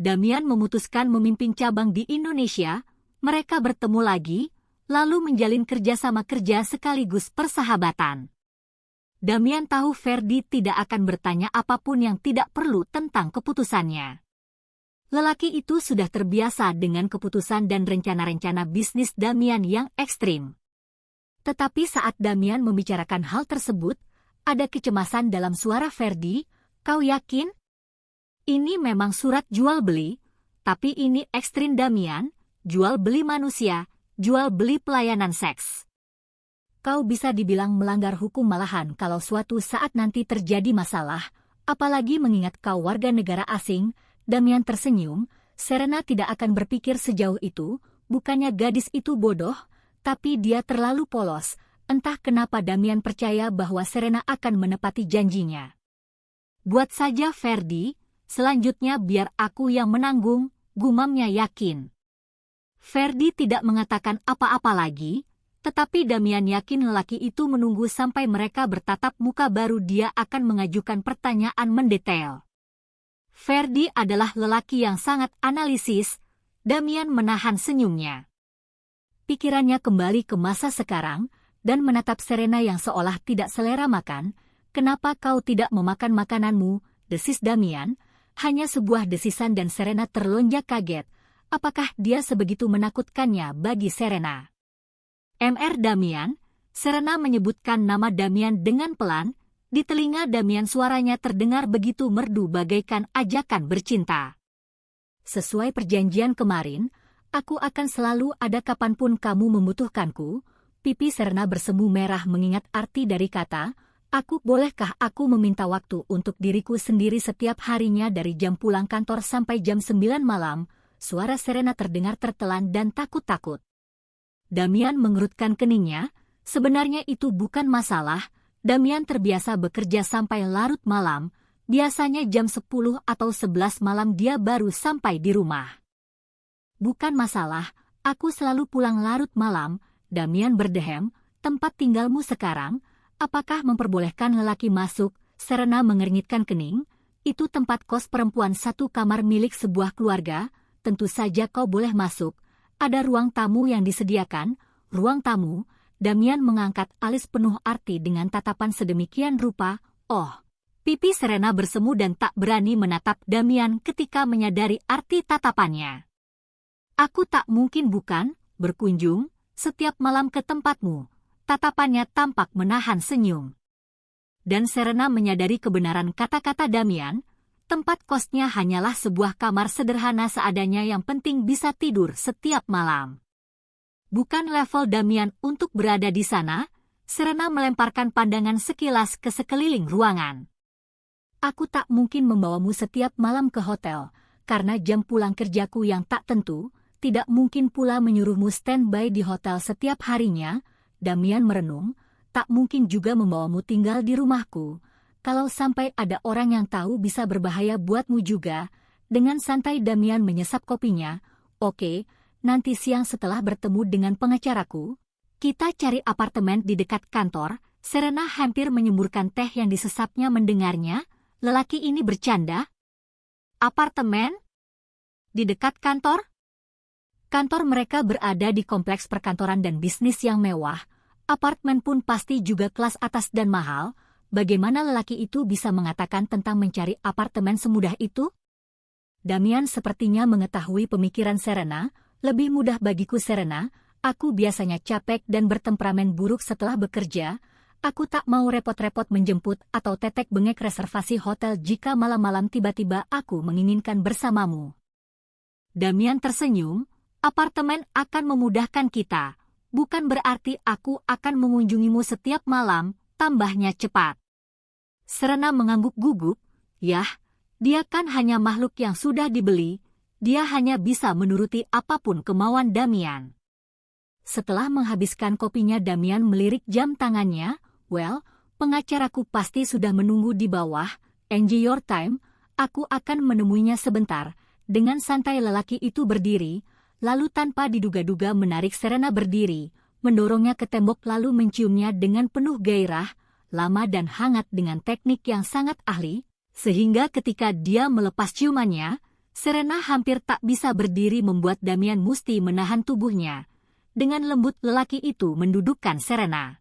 Damian memutuskan memimpin cabang di Indonesia. Mereka bertemu lagi, lalu menjalin kerjasama kerja sekaligus persahabatan. Damian tahu Ferdi tidak akan bertanya apapun yang tidak perlu tentang keputusannya. Lelaki itu sudah terbiasa dengan keputusan dan rencana-rencana bisnis Damian yang ekstrim. Tetapi saat Damian membicarakan hal tersebut, ada kecemasan dalam suara Ferdi. Kau yakin? Ini memang surat jual beli, tapi ini ekstrim Damian, jual beli manusia, jual beli pelayanan seks. Kau bisa dibilang melanggar hukum malahan kalau suatu saat nanti terjadi masalah, apalagi mengingat kau warga negara asing. Damian tersenyum. Serena tidak akan berpikir sejauh itu, bukannya gadis itu bodoh, tapi dia terlalu polos. Entah kenapa Damian percaya bahwa Serena akan menepati janjinya. Buat saja Ferdi, selanjutnya biar aku yang menanggung, gumamnya yakin. Ferdi tidak mengatakan apa-apa lagi, tetapi Damian yakin lelaki itu menunggu sampai mereka bertatap muka baru dia akan mengajukan pertanyaan mendetail. Ferdi adalah lelaki yang sangat analisis. Damian menahan senyumnya. Pikirannya kembali ke masa sekarang, dan menatap Serena yang seolah tidak selera makan. Kenapa kau tidak memakan makananmu, desis Damian? Hanya sebuah desisan dan Serena terlonjak kaget. Apakah dia sebegitu menakutkannya bagi Serena? Mr. Damian, Serena menyebutkan nama Damian dengan pelan. Di telinga Damian suaranya terdengar begitu merdu bagaikan ajakan bercinta. Sesuai perjanjian kemarin, aku akan selalu ada kapanpun kamu membutuhkanku. Pipi Serena bersemu merah mengingat arti dari kata, aku. Bolehkah aku meminta waktu untuk diriku sendiri setiap harinya dari jam pulang kantor sampai jam 9 malam? Suara Serena terdengar tertelan dan takut-takut. Damian mengerutkan keningnya. Sebenarnya itu bukan masalah. Damian terbiasa bekerja sampai larut malam. Biasanya jam 10 atau 11 malam dia baru sampai di rumah. Bukan masalah, aku selalu pulang larut malam. Damian berdehem. Tempat tinggalmu sekarang, apakah memperbolehkan lelaki masuk? Serena mengernyitkan kening. Itu tempat kos perempuan satu kamar milik sebuah keluarga. Tentu saja kau boleh masuk. Ada ruang tamu yang disediakan. Ruang tamu. Damian mengangkat alis penuh arti dengan tatapan sedemikian rupa. Oh, pipi Serena bersemu dan tak berani menatap Damian ketika menyadari arti tatapannya. Aku tak mungkin bukan berkunjung setiap malam ke tempatmu. Tatapannya tampak menahan senyum. Dan Serena menyadari kebenaran kata-kata Damian. Tempat kosnya hanyalah sebuah kamar sederhana seadanya yang penting bisa tidur setiap malam. Bukan level Damian untuk berada di sana. Serena melemparkan pandangan sekilas ke sekeliling ruangan. Aku tak mungkin membawamu setiap malam ke hotel, karena jam pulang kerjaku yang tak tentu. Tidak mungkin pula menyuruhmu standby di hotel setiap harinya. Damian merenung. Tak mungkin juga membawamu tinggal di rumahku. Kalau sampai ada orang yang tahu bisa berbahaya buatmu juga. Dengan santai Damian menyesap kopinya. Oke. Nanti siang setelah bertemu dengan pengacaraku, kita cari apartemen di dekat kantor. Serena hampir menyemburkan teh yang disesapnya mendengarnya. Lelaki ini bercanda. Apartemen? Di dekat kantor? Kantor mereka berada di kompleks perkantoran dan bisnis yang mewah. Apartemen pun pasti juga kelas atas dan mahal. Bagaimana lelaki itu bisa mengatakan tentang mencari apartemen semudah itu? Damian sepertinya mengetahui pemikiran Serena. Lebih mudah bagiku Serena, aku biasanya capek dan bertemperamen buruk setelah bekerja. Aku tak mau repot-repot menjemput atau tetek bengek reservasi hotel jika malam-malam tiba-tiba aku menginginkan bersamamu. Damian tersenyum, apartemen akan memudahkan kita. Bukan berarti aku akan mengunjungimu setiap malam, tambahnya cepat. Serena mengangguk gugup, yah, dia kan hanya makhluk yang sudah dibeli. Dia hanya bisa menuruti apapun kemauan Damian. Setelah menghabiskan kopinya Damian melirik jam tangannya. Well, pengacaraku pasti sudah menunggu di bawah. Enjoy your time. Aku akan menemuinya sebentar. Dengan santai lelaki itu berdiri, lalu tanpa diduga-duga menarik Serena berdiri, mendorongnya ke tembok lalu menciumnya dengan penuh gairah, lama dan hangat dengan teknik yang sangat ahli, sehingga ketika dia melepas ciumannya, Serena hampir tak bisa berdiri membuat Damian mesti menahan tubuhnya. Dengan lembut lelaki itu mendudukkan Serena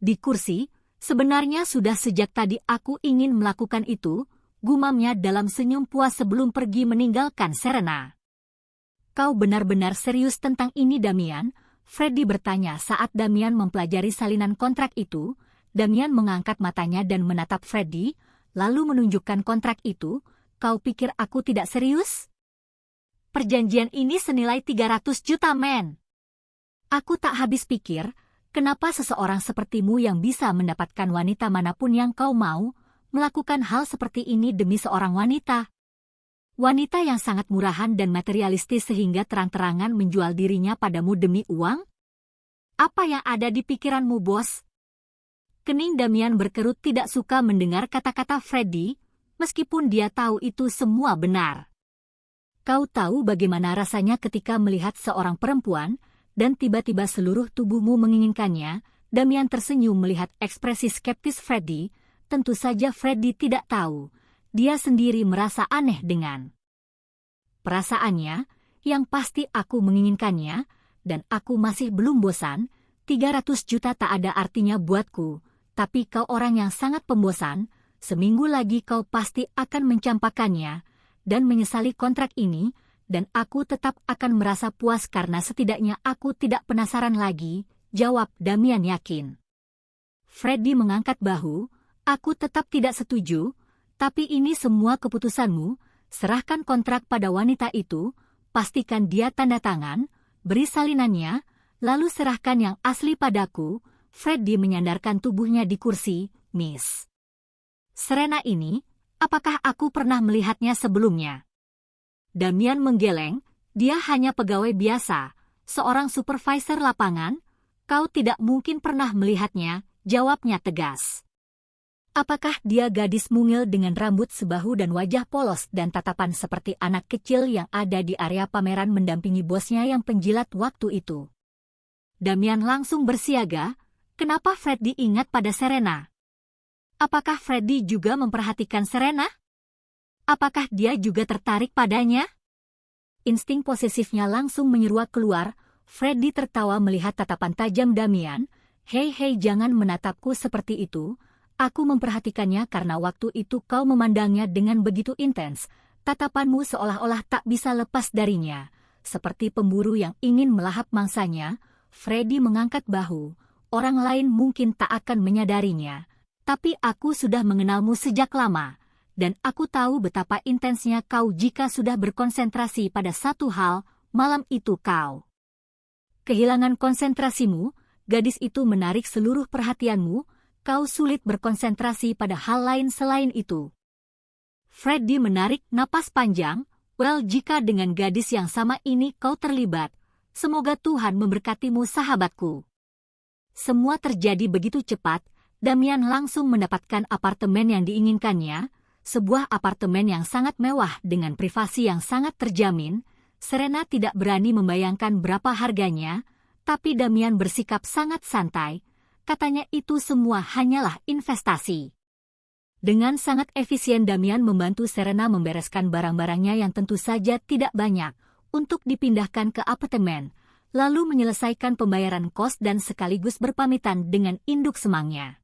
di kursi. Sebenarnya sudah sejak tadi aku ingin melakukan itu, gumamnya dalam senyum puas sebelum pergi meninggalkan Serena. Kau benar-benar serius tentang ini, Damian? Freddy bertanya saat Damian mempelajari salinan kontrak itu. Damian mengangkat matanya dan menatap Freddy, lalu menunjukkan kontrak itu. Kau pikir aku tidak serius? Perjanjian ini senilai 300 juta, men. Aku tak habis pikir, kenapa seseorang sepertimu yang bisa mendapatkan wanita manapun yang kau mau, melakukan hal seperti ini demi seorang wanita. Wanita yang sangat murahan dan materialistis sehingga terang-terangan menjual dirinya padamu demi uang? Apa yang ada di pikiranmu, bos? Kening Damian berkerut, tidak suka mendengar kata-kata Freddy, meskipun dia tahu itu semua benar. Kau tahu bagaimana rasanya ketika melihat seorang perempuan, dan tiba-tiba seluruh tubuhmu menginginkannya. Damian tersenyum melihat ekspresi skeptis Freddy. Tentu saja Freddy tidak tahu. Dia sendiri merasa aneh dengan perasaannya. Yang pasti aku menginginkannya, dan aku masih belum bosan. 300 juta tak ada artinya buatku, tapi kau orang yang sangat pembosan. Seminggu lagi kau pasti akan mencampakkannya, dan menyesali kontrak ini. Dan aku tetap akan merasa puas karena setidaknya aku tidak penasaran lagi, jawab Damian yakin. Freddy mengangkat bahu, aku tetap tidak setuju, tapi ini semua keputusanmu. Serahkan kontrak pada wanita itu, pastikan dia tanda tangan, beri salinannya, lalu serahkan yang asli padaku. Freddy menyandarkan tubuhnya di kursi. Miss Serena ini, apakah aku pernah melihatnya sebelumnya? Damian menggeleng, dia hanya pegawai biasa, seorang supervisor lapangan. Kau tidak mungkin pernah melihatnya, jawabnya tegas. Apakah dia gadis mungil dengan rambut sebahu dan wajah polos dan tatapan seperti anak kecil yang ada di area pameran mendampingi bosnya yang penjilat waktu itu? Damian langsung bersiaga, kenapa Freddy ingat pada Serena? Apakah Freddy juga memperhatikan Serena? Apakah dia juga tertarik padanya? Insting posesifnya langsung menyeruak keluar. Freddy tertawa melihat tatapan tajam Damian. Hei, jangan menatapku seperti itu. Aku memperhatikannya karena waktu itu kau memandangnya dengan begitu intens. Tatapanmu seolah-olah tak bisa lepas darinya. Seperti pemburu yang ingin melahap mangsanya. Freddy mengangkat bahu. Orang lain mungkin tak akan menyadarinya. Tapi aku sudah mengenalmu sejak lama. Dan aku tahu betapa intensnya kau jika sudah berkonsentrasi pada satu hal. Malam itu kau kehilangan konsentrasimu. Gadis itu menarik seluruh perhatianmu. Kau sulit berkonsentrasi pada hal lain selain itu. Freddy menarik napas panjang. Well, jika dengan gadis yang sama ini kau terlibat, semoga Tuhan memberkatimu, sahabatku. Semua terjadi begitu cepat. Damian langsung mendapatkan apartemen yang diinginkannya. Sebuah apartemen yang sangat mewah dengan privasi yang sangat terjamin. Serena tidak berani membayangkan berapa harganya, tapi Damian bersikap sangat santai. Katanya itu semua hanyalah investasi. Dengan sangat efisien Damian membantu Serena membereskan barang-barangnya yang tentu saja tidak banyak untuk dipindahkan ke apartemen, lalu menyelesaikan pembayaran kos dan sekaligus berpamitan dengan induk semangnya.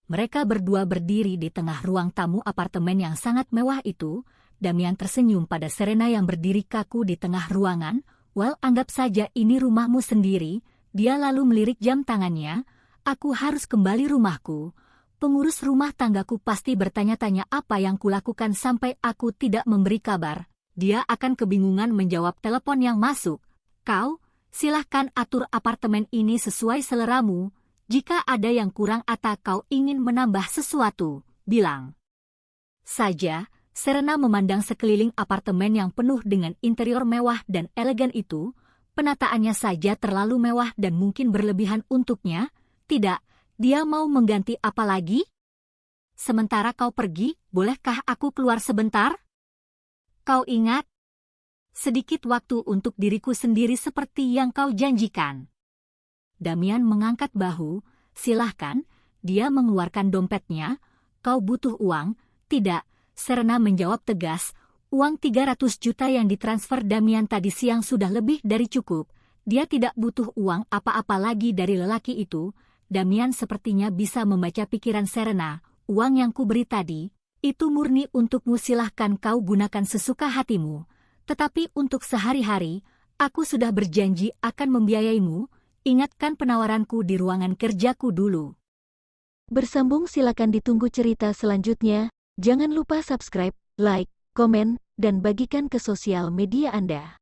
Mereka berdua berdiri di tengah ruang tamu apartemen yang sangat mewah itu. Damian tersenyum pada Serena yang berdiri kaku di tengah ruangan. Well, anggap saja ini rumahmu sendiri. Dia lalu melirik jam tangannya. Aku harus kembali rumahku. Pengurus rumah tanggaku pasti bertanya-tanya apa yang kulakukan sampai aku tidak memberi kabar. Dia akan kebingungan menjawab telepon yang masuk. Kau, silahkan atur apartemen ini sesuai seleramu. Jika ada yang kurang atau kau ingin menambah sesuatu, bilang saja. Serena memandang sekeliling apartemen yang penuh dengan interior mewah dan elegan itu. Penataannya saja terlalu mewah dan mungkin berlebihan untuknya. Tidak, dia mau mengganti apa lagi? Sementara kau pergi, bolehkah aku keluar sebentar? Kau ingat? Sedikit waktu untuk diriku sendiri seperti yang kau janjikan. Damian mengangkat bahu. Silahkan, dia mengeluarkan dompetnya. Kau butuh uang? Tidak, Serena menjawab tegas. Uang 300 juta yang ditransfer Damian tadi siang sudah lebih dari cukup. Dia tidak butuh uang apa-apa lagi dari lelaki itu. Damian sepertinya bisa membaca pikiran Serena. Uang yang kuberi tadi, itu murni untukmu, silahkan kau gunakan sesuka hatimu. Tetapi untuk sehari-hari, aku sudah berjanji akan membiayaimu. Ingatkan penawaranku di ruangan kerjaku dulu. Bersambung, silakan ditunggu cerita selanjutnya. Jangan lupa subscribe, like, komen, dan bagikan ke sosial media Anda.